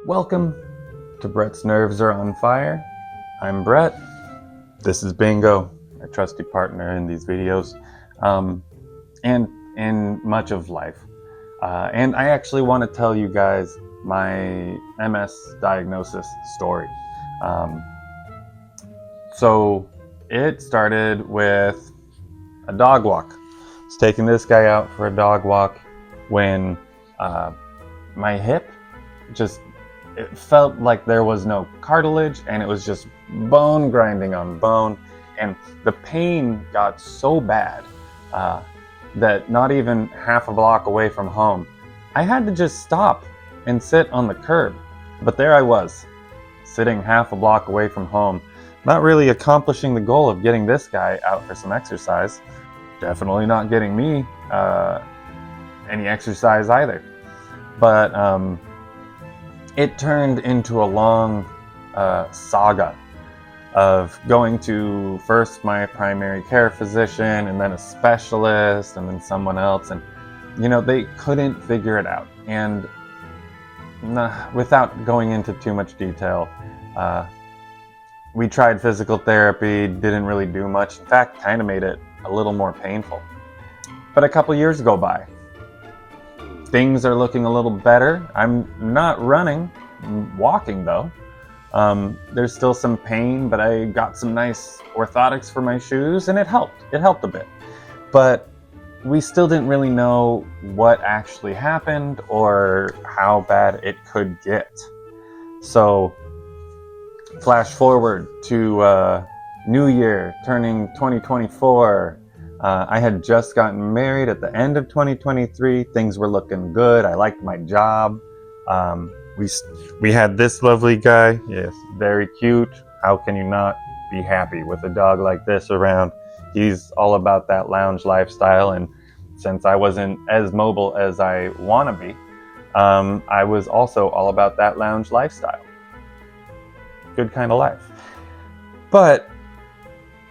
Welcome to Brett's Nerves Are on Fire. I'm Brett. This is Bingo, our trusty partner in these videos, and in much of life. And I actually want to tell you guys my MS diagnosis story. So it started with a dog walk. I was taking this guy out for a dog walk when my hip it felt like there was no cartilage and it was just bone grinding on bone, and the pain got so bad that not even half a block away from home I had to just stop and sit on the curb. But there I was, sitting half a block away from home, not really accomplishing the goal of getting this guy out for some exercise, definitely not getting me any exercise either. But it turned into a long saga of going to first my primary care physician and then a specialist and then someone else, and they couldn't figure it out. And without going into too much detail, we tried physical therapy, didn't really do much. In fact, kind of made it a little more painful. But a couple years go by. Things are looking a little better. I'm not running, I'm walking though. There's still some pain, but I got some nice orthotics for my shoes and it helped. It helped a bit. But we still didn't really know what actually happened or how bad it could get. So flash forward to New Year, turning 2024. I had just gotten married at the end of 2023. Things were looking good. I liked my job. We had this lovely guy. Yes, very cute. How can you not be happy with a dog like this around? He's all about that lounge lifestyle, and since I wasn't as mobile as I want to be, I was also all about that lounge lifestyle. Good kind of life. But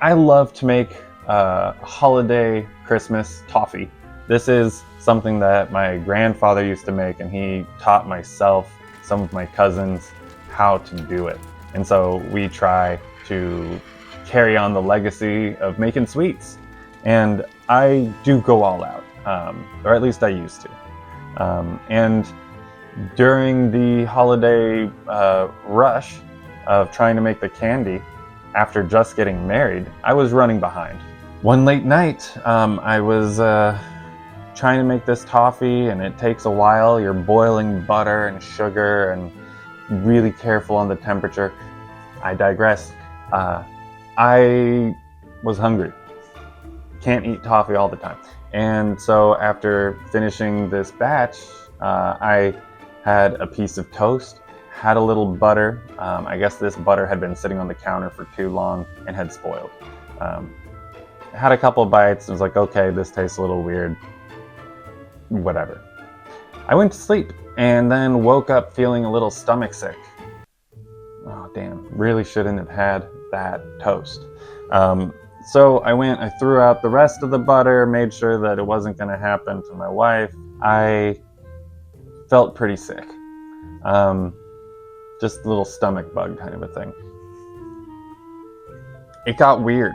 I love to make holiday Christmas toffee. This is something that my grandfather used to make, and he taught myself, some of my cousins, how to do it. And so we try to carry on the legacy of making sweets. And I do go all out, or at least I used to. And during the holiday rush of trying to make the candy after just getting married, I was running behind. One late night, I was trying to make this toffee, and it takes a while. You're boiling butter and sugar and really careful on the temperature. I digress. I was hungry. Can't eat toffee all the time. And so after finishing this batch, I had a piece of toast, had a little butter. I guess this butter had been sitting on the counter for too long and had spoiled. Had a couple bites and was like, okay, this tastes a little weird. Whatever. I went to sleep and then woke up feeling a little stomach sick. Oh, damn. Really shouldn't have had that toast. So I threw out the rest of the butter, made sure that it wasn't going to happen to my wife. I felt pretty sick. Just a little stomach bug kind of a thing. It got weird.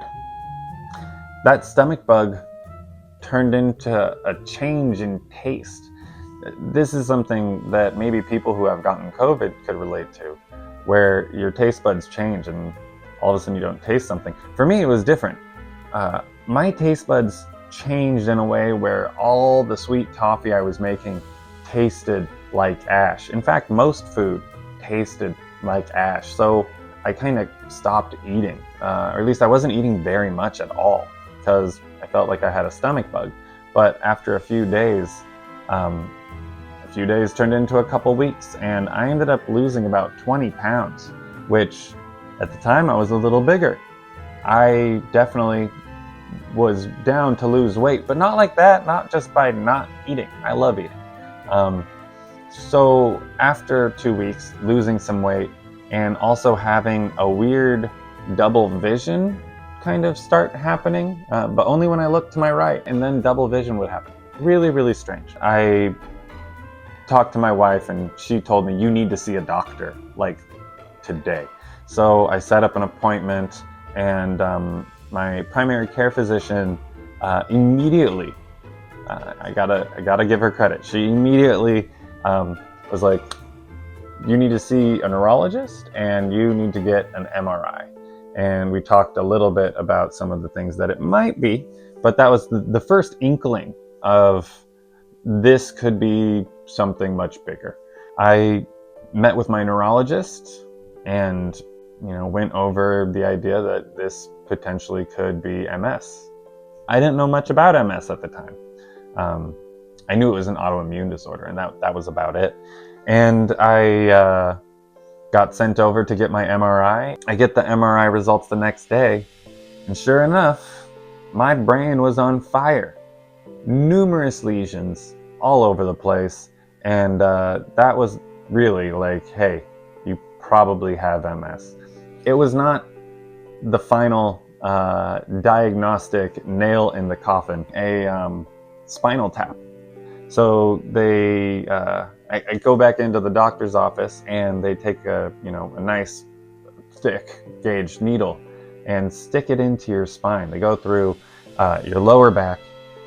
That stomach bug turned into a change in taste. This is something that maybe people who have gotten COVID could relate to, where your taste buds change and all of a sudden you don't taste something. For me, it was different. My taste buds changed in a way where all the sweet toffee I was making tasted like ash. In fact, most food tasted like ash. So I kind of stopped eating, or at least I wasn't eating very much at all because I felt like I had a stomach bug. But after a few days turned into a couple weeks, and I ended up losing about 20 pounds, which at the time I was a little bigger. I definitely was down to lose weight, but not like that, not just by not eating. I love eating. So after 2 weeks, losing some weight and also having a weird double vision kind of start happening, but only when I looked to my right, and then double vision would happen. Really, really strange. I talked to my wife, and she told me, you need to see a doctor, like today. So I set up an appointment, and my primary care physician immediately, I gotta give her credit. She immediately was like, you need to see a neurologist and you need to get an MRI. And we talked a little bit about some of the things that it might be, but that was the first inkling of this could be something much bigger. I met with my neurologist and went over the idea that this potentially could be MS. I didn't know much about MS at the time. I knew it was an autoimmune disorder, and that was about it. And I got sent over to get my MRI. I get the MRI results the next day, and sure enough, my brain was on fire. Numerous lesions all over the place, and that was really like, hey, you probably have MS. It was not the final diagnostic nail in the coffin, a spinal tap. So I go back into the doctor's office, and they take a nice thick gauge needle and stick it into your spine. They go through your lower back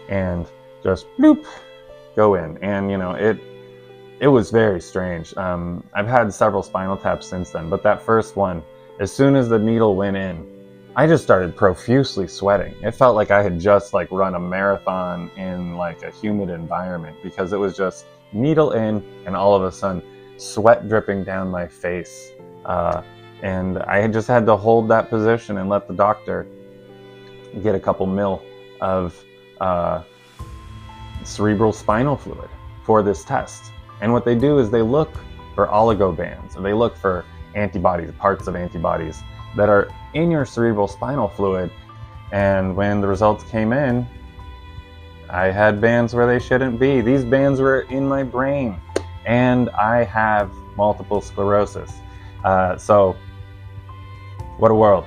and just bloop, go in. And it was very strange. I've had several spinal taps since then, but that first one, as soon as the needle went in, I just started profusely sweating. It felt like I had just run a marathon in a humid environment, because it was just needle in and all of a sudden sweat dripping down my face. And I just had to hold that position and let the doctor get a couple mil of cerebral spinal fluid for this test. And what they do is they look for oligobands, and they look for antibodies, parts of antibodies that are in your cerebral spinal fluid. And when the results came in, I had bands where they shouldn't be. These bands were in my brain, and I have multiple sclerosis. So what a world.